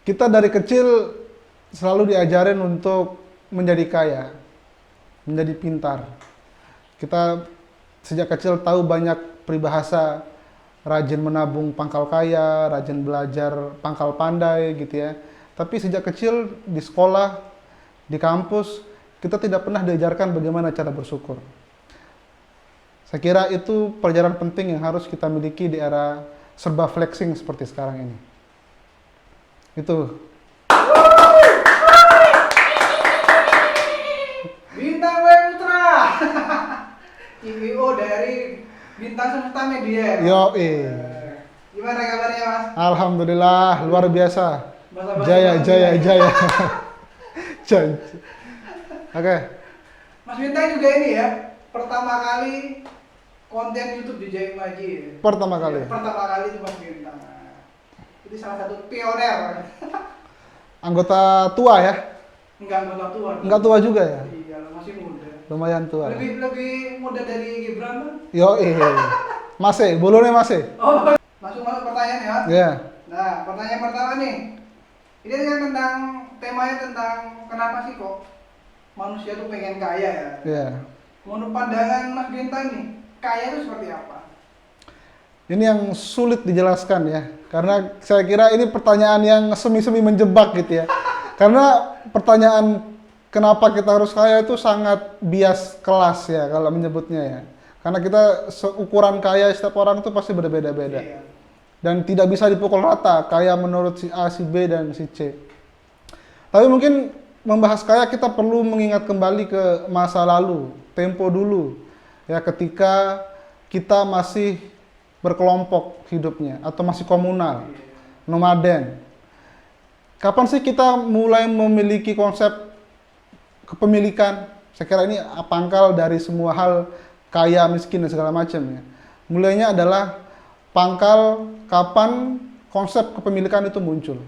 Kita dari kecil selalu diajarin untuk menjadi kaya, menjadi pintar. Kita sejak kecil tahu banyak peribahasa, rajin menabung pangkal kaya, rajin belajar pangkal pandai gitu ya. Tapi sejak kecil di sekolah, di kampus, kita tidak pernah diajarkan bagaimana cara bersyukur. Saya kira itu pelajaran penting yang harus kita miliki di era serba flexing seperti sekarang ini. Itu. Bintang W Putra. CEO dari Bintang Semesta Media. Yo, Gimana kabarnya Mas? Alhamdulillah, luar biasa. Basa-basi Jaya, banget jaya, ya. jaya. Janji. Oke, Mas Bintang juga ini ya, pertama kali konten YouTube di Jaim Maji. pertama kali. Pertama kali itu Mas Bintang. Itu salah satu pioner. Anggota tua ya? Enggak anggota tua. Enggak tua juga ya? Iya, masih muda. Lumayan tua. Lebih muda dari Gibran kan? Yo, masih, bulunya masih. Oh, masuk pertanyaan ya. Ya, Nah, pertanyaan pertama nih. Ini kan tentang temanya tentang kenapa sih kok manusia tuh pengen kaya ya? ya. Menurut pandangan Mas Bintang nih, kaya itu seperti apa? Ini yang sulit dijelaskan ya, karena saya kira ini pertanyaan yang semi-semi menjebak gitu ya. Karena pertanyaan kenapa kita harus kaya itu sangat bias kelas ya kalau menyebutnya ya. Karena kita ukuran kaya setiap orang itu pasti berbeda-beda. Iya. Dan tidak bisa dipukul rata, kaya menurut si A, si B, dan si C. Tapi mungkin membahas kaya kita perlu mengingat kembali ke masa lalu, tempo dulu. Ya, ketika kita masih berkelompok hidupnya atau masih komunal, nomaden. Kapan sih kita mulai memiliki konsep kepemilikan? Saya kira ini pangkal dari semua hal kaya, miskin, dan segala macam ya. Mulainya adalah pangkal kapan konsep kepemilikan itu muncul.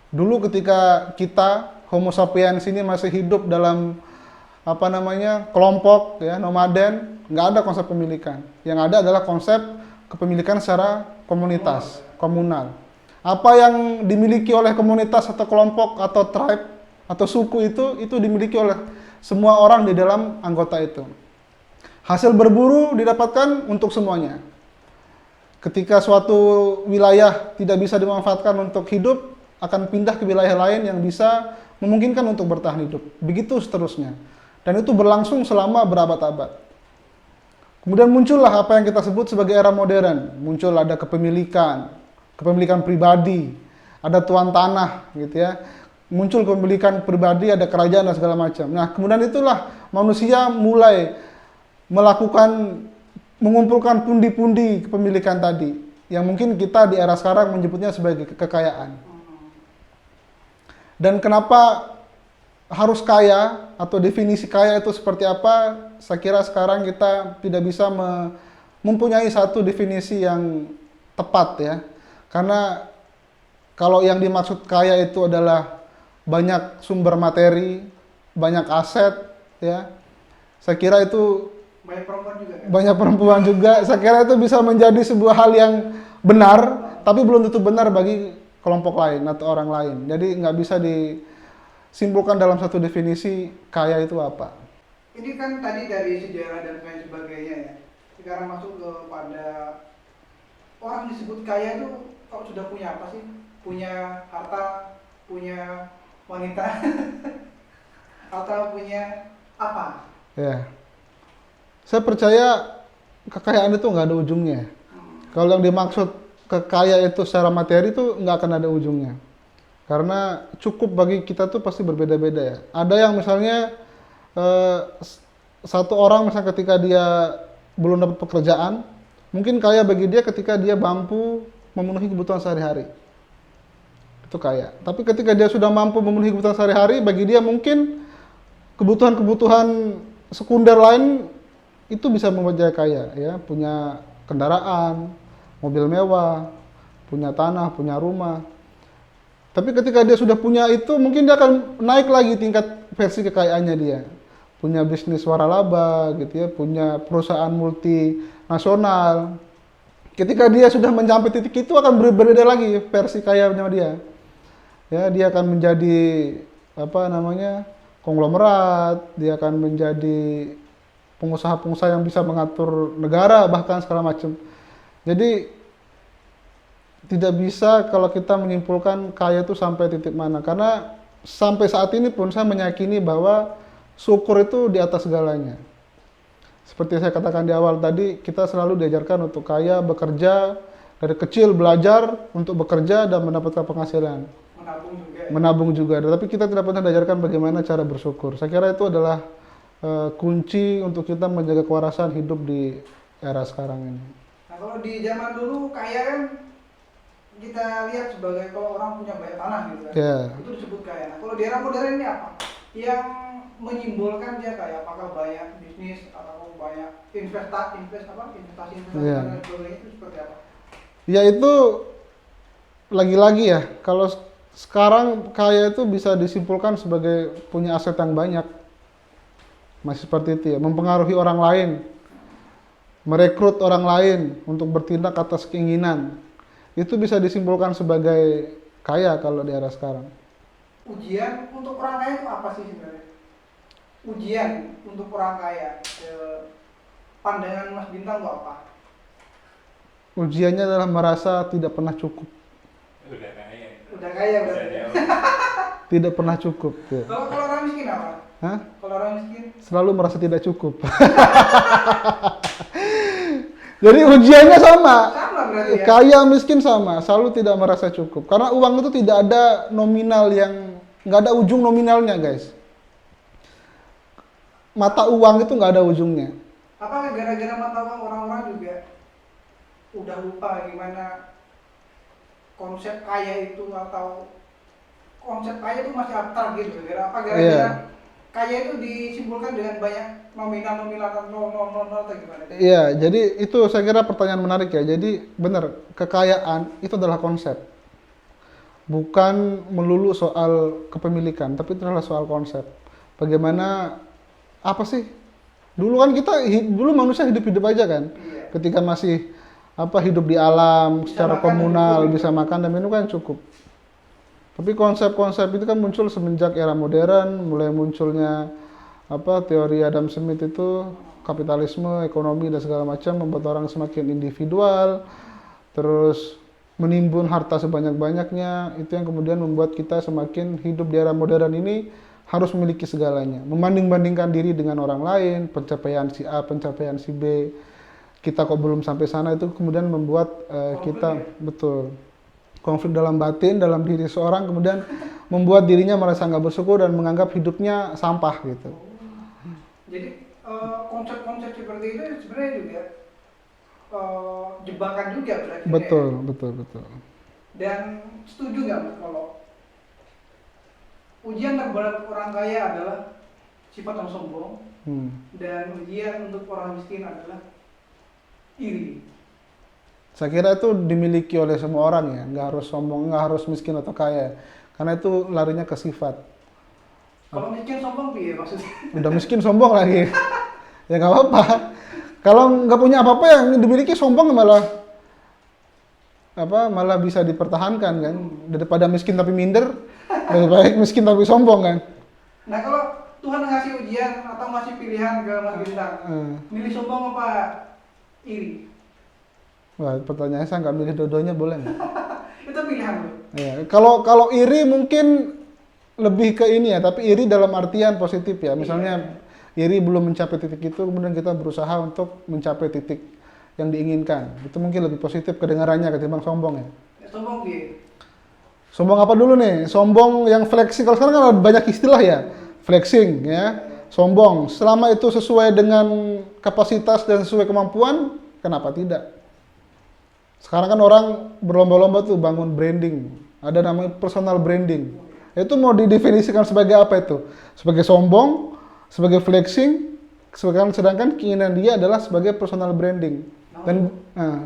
Dulu ketika kita Homo sapiens ini masih hidup dalam kelompok ya, nomaden, nggak ada konsep pemilikan. Yang ada adalah konsep kepemilikan secara komunitas, komunal. Apa yang dimiliki oleh komunitas atau kelompok atau tribe atau suku itu dimiliki oleh semua orang di dalam anggota itu. Hasil berburu didapatkan untuk semuanya. Ketika suatu wilayah tidak bisa dimanfaatkan untuk hidup, akan pindah ke wilayah lain yang bisa memungkinkan untuk bertahan hidup. Begitu seterusnya. Dan itu berlangsung selama berabad-abad. Kemudian muncullah apa yang kita sebut sebagai era modern. Muncul ada kepemilikan pribadi, ada tuan tanah gitu ya. Muncul kepemilikan pribadi, ada kerajaan dan segala macam. Nah, kemudian itulah manusia mulai mengumpulkan pundi-pundi kepemilikan tadi, yang mungkin kita di era sekarang menyebutnya sebagai kekayaan. Dan kenapa harus kaya atau definisi kaya itu seperti apa? Saya kira sekarang kita tidak bisa mempunyai satu definisi yang tepat ya. Karena kalau yang dimaksud kaya itu adalah banyak sumber materi, banyak aset ya. Saya kira itu Banyak perempuan juga kan? banyak perempuan juga. Saya kira itu bisa menjadi sebuah hal yang benar, tapi belum tentu benar bagi kelompok lain atau orang lain. Jadi nggak bisa disimpulkan dalam satu definisi kaya itu apa. Ini kan tadi dari sejarah dan lain sebagainya ya. Sekarang masuk kepada orang disebut kaya itu kok sudah punya apa sih? Punya harta, punya wanita, atau punya apa? Ya, saya percaya kekayaan itu nggak ada ujungnya. Kalau yang dimaksud kekayaan itu secara materi itu nggak akan ada ujungnya. Karena cukup bagi kita tuh pasti berbeda-beda ya. Ada yang misalnya satu orang misalnya ketika dia belum dapat pekerjaan, mungkin kaya bagi dia ketika dia mampu memenuhi kebutuhan sehari-hari. Itu kaya. Tapi ketika dia sudah mampu memenuhi kebutuhan sehari-hari, bagi dia mungkin kebutuhan-kebutuhan sekunder lain itu bisa membuat dia kaya ya, punya kendaraan, mobil mewah, punya tanah, punya rumah. Tapi ketika dia sudah punya itu, mungkin dia akan naik lagi tingkat versi kekayaannya dia. Punya bisnis waralaba gitu ya, punya perusahaan multinasional. Ketika dia sudah mencapai titik itu akan berbeda lagi versi kayanya dia. ya dia akan menjadi apa namanya konglomerat, dia akan menjadi pengusaha-pengusaha yang bisa mengatur negara bahkan segala macam. Jadi tidak bisa kalau kita menyimpulkan kaya itu sampai titik mana, karena sampai saat ini pun saya meyakini bahwa syukur itu di atas segalanya. Seperti saya katakan di awal tadi, kita selalu diajarkan untuk kaya, bekerja, dari kecil belajar untuk bekerja dan mendapatkan penghasilan. Menabung juga. Tapi kita tidak pernah diajarkan bagaimana cara bersyukur. Saya kira itu adalah kunci untuk kita menjaga kewarasan hidup di era sekarang ini. Nah kalau di zaman dulu kaya kan kita lihat sebagai kalau orang punya banyak tanah gitu kan, itu disebut kaya. Nah kalau di era modern ini apa yang menyimbolkan dia kaya? Apakah banyak bisnis atau banyak investasi dan sebagainya, itu seperti apa? Ya itu lagi-lagi ya, kalau sekarang kaya itu bisa disimpulkan sebagai punya aset yang banyak, masih seperti itu ya, mempengaruhi orang lain, merekrut orang lain untuk bertindak atas keinginan, itu bisa disimpulkan sebagai kaya kalau di era sekarang. Ujian untuk orang kaya itu apa sih sebenarnya? Ujian untuk orang kaya, pandangan Mas Bintang itu apa? Ujiannya adalah merasa tidak pernah cukup. Udah kaya berarti. Tidak pernah cukup. Ya. Kalau orang miskin apa? Hah? Kalau orang miskin? Selalu merasa tidak cukup. Jadi ujiannya sama. Sama berarti ya? Kaya miskin sama, selalu tidak merasa cukup. Karena uang itu tidak ada nominal yang, nggak ada ujung nominalnya guys. Mata uang itu nggak ada ujungnya. Apakah gara-gara mata uang orang-orang juga udah lupa gimana konsep kaya itu, atau konsep kaya itu masih abstrak gitu? Gara-gara kaya itu disimpulkan dengan banyak nominal atau nol atau gimana? Iya, jadi itu saya kira pertanyaan menarik ya. Jadi benar, kekayaan itu adalah konsep. Bukan melulu soal kepemilikan, tapi itu adalah soal konsep. Bagaimana, apa sih? Dulu kan dulu manusia hidup-hidup aja kan. Iya. Ketika masih hidup di alam, Bisa secara makan komunal, dan bisa makan dan minum kan cukup. Tapi konsep-konsep itu kan muncul semenjak era modern, mulai munculnya teori Adam Smith itu, kapitalisme, ekonomi dan segala macam, membuat orang semakin individual, terus menimbun harta sebanyak-banyaknya. Itu yang kemudian membuat kita semakin hidup di era modern ini harus memiliki segalanya, membanding-bandingkan diri dengan orang lain, pencapaian si A, pencapaian si B, kita kok belum sampai sana, itu kemudian membuat kita betul konflik dalam batin, dalam diri seorang, kemudian membuat dirinya merasa nggak bersyukur dan menganggap hidupnya sampah gitu. Jadi konsep-konsep seperti itu sebenarnya juga jebakan juga berarti. Betul. Dan setuju nggak Mas kalau ujian terberat orang kaya adalah sifat yang sombong, dan ujian untuk orang miskin adalah iri? Saya kira itu dimiliki oleh semua orang ya, nggak harus sombong, nggak harus miskin atau kaya, karena itu larinya ke sifat. Kalau miskin sombong piye maksudnya? Udah miskin sombong lagi, ya nggak apa-apa. Kalau nggak punya apa-apa yang dimiliki sombong malah bisa dipertahankan kan, daripada miskin tapi minder, lebih baik miskin tapi sombong kan. Nah kalau Tuhan ngasih ujian atau ngasih pilihan ke Mas Bintang, milih sombong apa iri? Wah, pertanyaannya saya nggak milih dua-duanya, boleh nggak? Itu pilihan loh. Ya, kalau iri mungkin lebih ke ini ya, tapi iri dalam artian positif ya. Misalnya iri belum mencapai titik itu, kemudian kita berusaha untuk mencapai titik yang diinginkan. Itu mungkin lebih positif kedengarannya ketimbang sombong ya. Sombong piye? Sombong apa dulu nih? Sombong yang flexing. Kalau sekarang kan ada banyak istilah ya. Flexing ya. Sombong. Selama itu sesuai dengan kapasitas dan sesuai kemampuan, kenapa tidak? Sekarang kan orang berlomba-lomba tuh bangun branding. Ada namanya personal branding. Itu mau didefinisikan sebagai apa itu? Sebagai sombong, sebagai flexing, sedangkan keinginan dia adalah sebagai personal branding.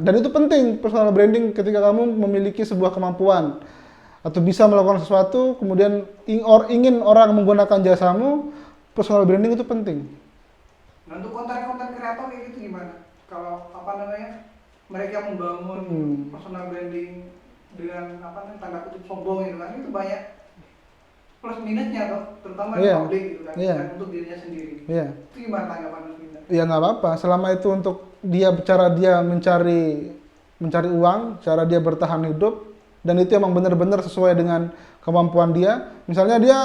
Dan itu penting, personal branding, ketika kamu memiliki sebuah kemampuan atau bisa melakukan sesuatu, kemudian ingin orang menggunakan jasamu, personal branding itu penting. Nah untuk konten-konten kreator kayak gitu gimana? Kalau mereka membangun personal branding dengan tanda kutip sombong gitu kan, itu banyak plus minusnya toh, terutama di Iya. publik gitu kan, Iya. dan untuk dirinya sendiri. Iya. Itu gimana tanggapan Mas Winda? Ya nggak apa-apa, selama itu untuk dia mencari uang, cara dia bertahan hidup, dan itu emang benar-benar sesuai dengan kemampuan dia. Misalnya dia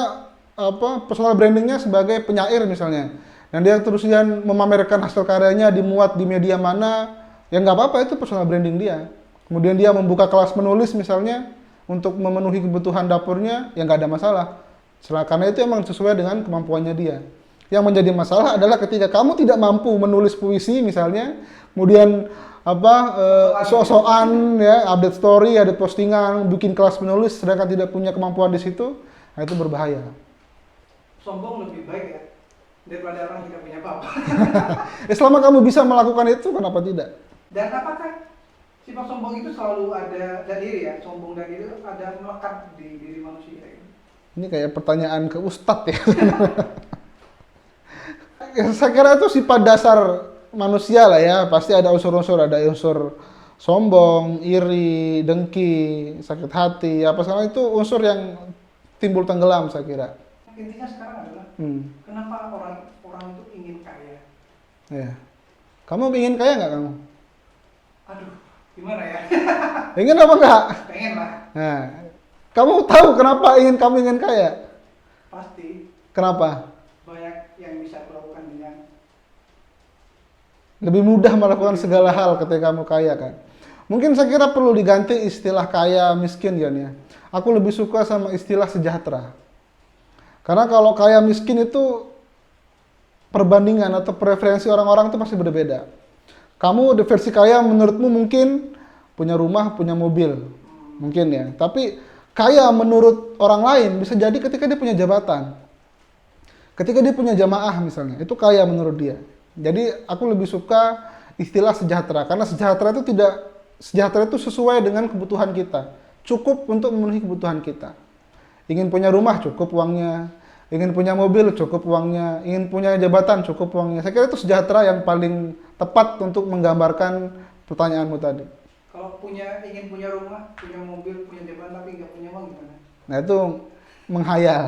personal brandingnya sebagai penyair misalnya, dan dia terusan memamerkan hasil karyanya, dimuat di media mana, ya nggak apa-apa, itu personal branding dia. Kemudian dia membuka kelas menulis misalnya untuk memenuhi kebutuhan dapurnya, ya nggak ada masalah. Karena itu emang sesuai dengan kemampuannya dia. Yang menjadi masalah adalah ketika kamu tidak mampu menulis puisi misalnya, kemudian sok-sokan ya, update story, ada postingan, bikin kelas menulis, sedangkan tidak punya kemampuan di situ, nah itu berbahaya. Sombong lebih baik ya daripada orang tidak punya apa-apa. Selama kamu bisa melakukan itu, kenapa tidak? Dan apakah sifat sombong itu selalu ada, dan iri ya, sombong dan iri ada melekat di diri manusia gitu? Ini kayak pertanyaan ke Ustadz ya. Ya, saya kira itu sifat dasar manusia lah ya. Pasti ada unsur-unsur, ada unsur sombong, iri, dengki, sakit hati, apa segala itu unsur yang timbul tenggelam saya kira. Intinya sekarang adalah kenapa orang itu ingin kaya? Ya. Kamu ingin kaya nggak kamu? Aduh, gimana ya? Ingin apa enggak? Pengen lah, Nah, kamu tahu kenapa kamu ingin kaya? pasti Kenapa? banyak yang bisa kulakukan dengan Lebih mudah melakukan segala hal ketika kamu kaya kan. Mungkin saya kira perlu diganti istilah kaya miskin Jan ya. Aku lebih suka sama istilah sejahtera. Karena kalau kaya miskin itu perbandingan atau preferensi orang-orang itu pasti berbeda. Kamu di versi kaya menurutmu mungkin punya rumah, punya mobil. Mungkin ya. Tapi kaya menurut orang lain bisa jadi ketika dia punya jabatan. Ketika dia punya jamaah misalnya, itu kaya menurut dia. Jadi aku lebih suka istilah sejahtera, karena sejahtera itu sesuai dengan kebutuhan kita. Cukup untuk memenuhi kebutuhan kita. Ingin punya rumah, cukup uangnya. Ingin punya mobil, cukup uangnya. Ingin punya jabatan, cukup uangnya. Saya kira itu sejahtera yang paling tepat untuk menggambarkan pertanyaanmu tadi. kalau ingin punya rumah, punya mobil, punya jabatan tapi nggak punya uang gimana? Nah itu menghayal.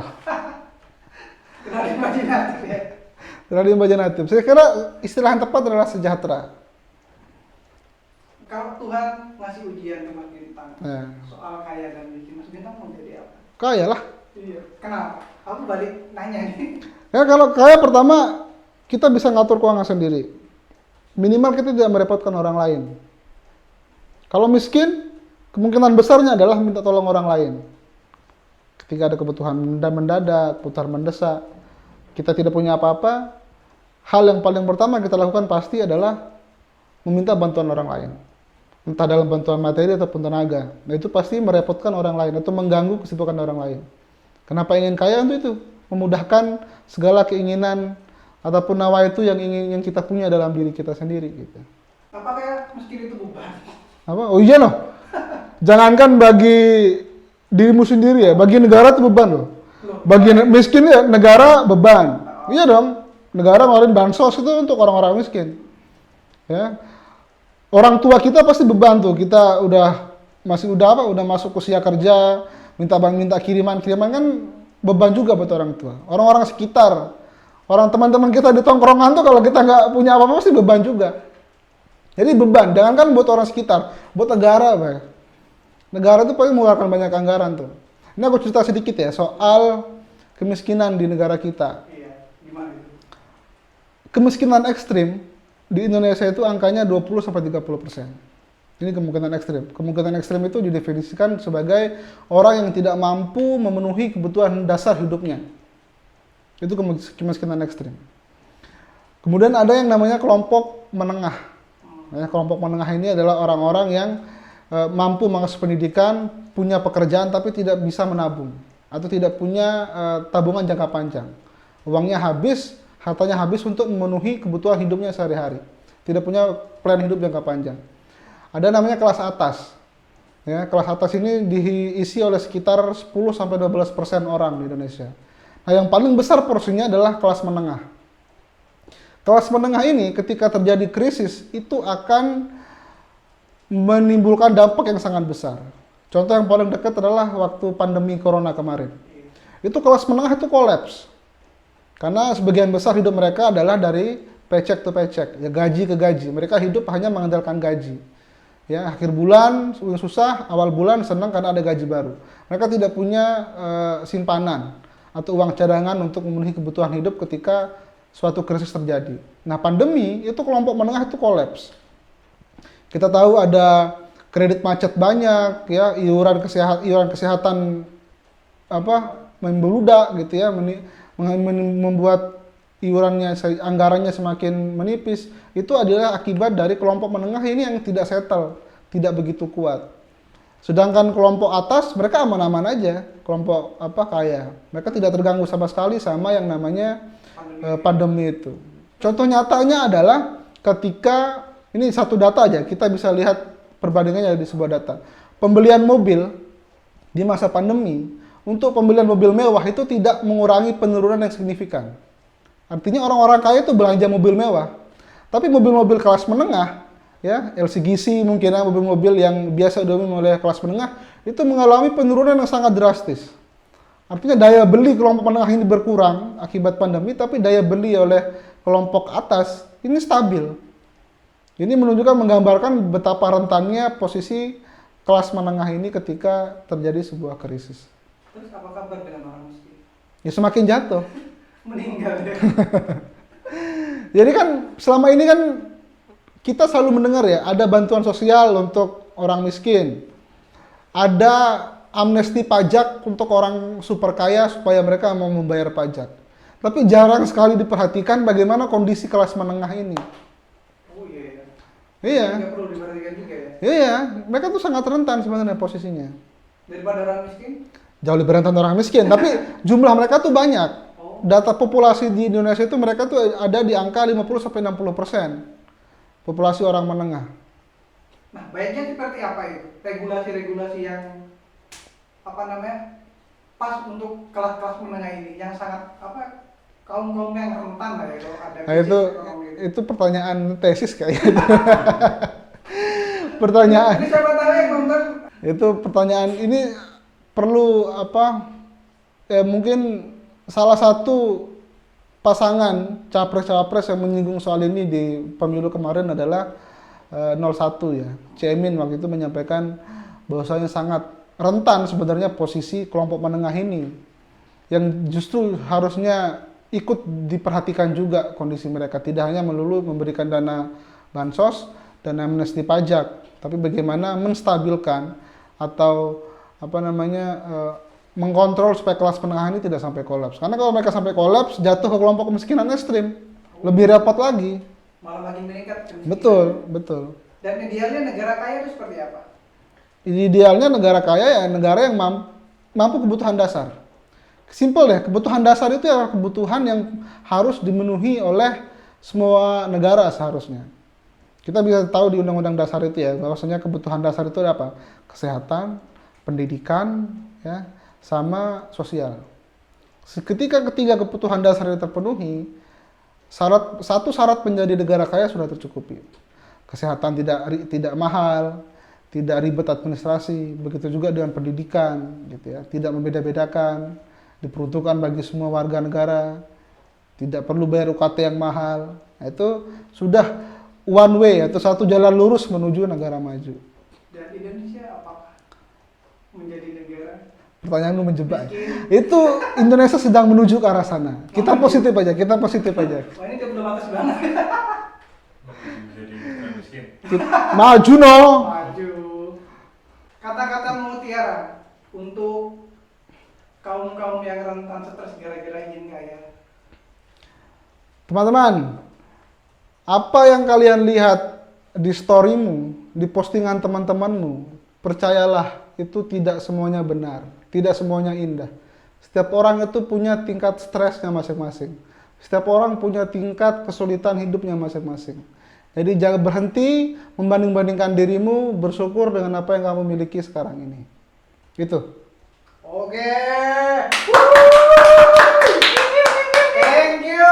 Terlalu imajinatif ya. Terlalu imajinatif. Saya kira istilah yang tepat adalah sejahtera. Kalau Tuhan ngasih ujian ke Mas Bintang Nah. soal kaya dan miskin, Mas Bintang mau jadi apa? Kaya lah. Iya. Kenapa? Aku balik nanya nih. Ya kalau kaya pertama kita bisa ngatur keuangan sendiri. Minimal kita tidak merepotkan orang lain. Kalau miskin, kemungkinan besarnya adalah minta tolong orang lain. Ketika ada kebutuhan mendadak, kebutuhan mendesak, kita tidak punya apa-apa, hal yang paling pertama kita lakukan pasti adalah meminta bantuan orang lain. Entah dalam bantuan materi ataupun tenaga. Nah itu pasti merepotkan orang lain atau mengganggu kesibukan orang lain. Kenapa ingin kaya untuk itu? Memudahkan segala keinginan ataupun nawa itu yang kita punya dalam diri kita sendiri gitu. Apakah miskin itu beban? Apa? Oh iya loh. Jangankan bagi dirimu sendiri ya, bagi negara itu beban loh. Bagi miskin ya negara beban. Iya dong. Negara ngeluarin bansos itu untuk orang-orang miskin. Ya. Orang tua kita pasti beban tuh. Kita udah masuk usia kerja, minta kiriman kan beban juga buat orang tua. Orang-orang sekitar, orang teman-teman kita di tongkrongan tuh kalau kita nggak punya apa-apa pasti beban juga. Jadi beban, jangankan buat orang sekitar, buat negara, Pak. Negara itu paling mengeluarkan banyak anggaran tuh. Ini aku cerita sedikit ya soal kemiskinan di negara kita. Iya, gimana itu? Kemiskinan ekstrim di Indonesia itu angkanya 20-30%. Ini kemungkinan ekstrim. Kemungkinan ekstrim itu didefinisikan sebagai orang yang tidak mampu memenuhi kebutuhan dasar hidupnya. Itu kemiskinan ekstrim. Kemudian ada yang namanya kelompok menengah. Ya, kelompok menengah ini adalah orang-orang yang mampu mengakses pendidikan, punya pekerjaan tapi tidak bisa menabung atau tidak punya tabungan jangka panjang. Uangnya habis, hartanya habis untuk memenuhi kebutuhan hidupnya sehari-hari. Tidak punya plan hidup jangka panjang. Ada namanya kelas atas. Ya, kelas atas ini diisi oleh sekitar 10-12% orang di Indonesia. Nah, yang paling besar porsinya adalah kelas menengah. Kelas menengah ini ketika terjadi krisis itu akan menimbulkan dampak yang sangat besar. Contoh yang paling dekat adalah waktu pandemi corona kemarin. itu kelas menengah itu kolaps. Karena sebagian besar hidup mereka adalah dari paycheck to paycheck, ya gaji ke gaji. Mereka hidup hanya mengandalkan gaji. Ya, akhir bulan susah, awal bulan senang karena ada gaji baru. Mereka tidak punya simpanan atau uang cadangan untuk memenuhi kebutuhan hidup ketika suatu krisis terjadi. Nah, pandemi itu kelompok menengah itu kolaps. Kita tahu ada kredit macet banyak, ya, iuran kesehatan membeludak gitu ya, membuat iurannya, anggarannya semakin menipis. Itu adalah akibat dari kelompok menengah ini yang tidak settle, tidak begitu kuat. Sedangkan kelompok atas mereka aman-aman aja, kelompok kaya. Mereka tidak terganggu sama sekali sama yang namanya pandemi itu. Contoh nyatanya adalah ketika ini satu data aja, kita bisa lihat perbandingannya di sebuah data. Pembelian mobil di masa pandemi, untuk pembelian mobil mewah itu tidak mengurangi penurunan yang signifikan. Artinya orang-orang kaya itu belanja mobil mewah. Tapi mobil-mobil kelas menengah, ya, LCGC mungkin ya, mobil-mobil yang biasa didominasi oleh kelas menengah, itu mengalami penurunan yang sangat drastis. Artinya daya beli kelompok menengah ini berkurang akibat pandemi, tapi daya beli oleh kelompok atas ini stabil. Ini menunjukkan, menggambarkan betapa rentannya posisi kelas menengah ini ketika terjadi sebuah krisis. Terus apa kabar dengan orang miskin? Ya semakin jatuh. Meninggal ya. Jadi kan selama ini kan kita selalu mendengar ya, ada bantuan sosial untuk orang miskin. Ada amnesti pajak untuk orang super kaya supaya mereka mau membayar pajak. Tapi jarang sekali diperhatikan bagaimana kondisi kelas menengah ini. Iya. Nggak perlu diperhatikan juga ya. Iya, mereka tuh sangat rentan sebenarnya posisinya. Daripada orang miskin? Jauh lebih rentan orang miskin, tapi jumlah mereka tuh banyak. Data populasi di Indonesia itu mereka tuh ada di angka 50-60% populasi orang menengah. Nah, baiknya seperti apa itu? Regulasi-regulasi yang pas untuk kelas-kelas menengah ini yang sangat kaum-kaum yang rentan lah ya kalau ada Nah, itu pertanyaan tesis kayaknya. Pertanyaan. Ini siapa tahu yang nonton. Itu pertanyaan ini perlu mungkin salah satu pasangan capres-cawapres yang menyinggung soal ini di pemilu kemarin adalah 01 ya. Caimin waktu itu menyampaikan bahwasanya sangat rentan sebenarnya posisi kelompok menengah ini, yang justru harusnya ikut diperhatikan juga kondisi mereka, tidak hanya melulu memberikan dana bansos dan amnesti pajak, tapi bagaimana menstabilkan atau mengkontrol supaya kelas menengah ini tidak sampai kolaps. Karena kalau mereka sampai kolaps, jatuh ke kelompok kemiskinan ekstrim, lebih repot lagi. Malah makin meningkat. Betul. Dan idealnya negara kaya itu seperti apa? Idealnya negara kaya ya negara yang mampu kebutuhan dasar. Simpel deh, kebutuhan dasar itu adalah kebutuhan yang harus dimenuhi oleh semua negara seharusnya. Kita bisa tahu di Undang-Undang Dasar itu ya, bahwasanya kebutuhan dasar itu ada apa? Kesehatan, pendidikan, ya, sama sosial. Ketika ketiga kebutuhan dasar itu terpenuhi, satu syarat menjadi negara kaya sudah tercukupi. Kesehatan tidak mahal, tidak ribet administrasi, begitu juga dengan pendidikan, gitu ya, tidak membeda-bedakan, diperuntukkan bagi semua warga negara, tidak perlu bayar UKT yang mahal. Nah, itu sudah one way atau satu jalan lurus menuju negara maju. Dan Indonesia apakah menjadi negara? Pertanyaanmu menjebak. Itu Indonesia sedang menuju ke arah sana. Kita positif aja. Wah, ini diplomatis banget. Menjadi negara miskin. Maju no. Maju. Kata-kata mutiara untuk kaum-kaum yang rentan stres gara-gara ingin kaya. Teman-teman, apa yang kalian lihat di storymu, di postingan teman-temanmu, percayalah itu tidak semuanya benar, tidak semuanya indah. Setiap orang itu punya tingkat stresnya masing-masing. Setiap orang punya tingkat kesulitan hidupnya masing-masing. Jadi jangan berhenti membanding-bandingkan dirimu, bersyukur dengan apa yang kamu miliki sekarang ini. Itu. Oke. Thank you.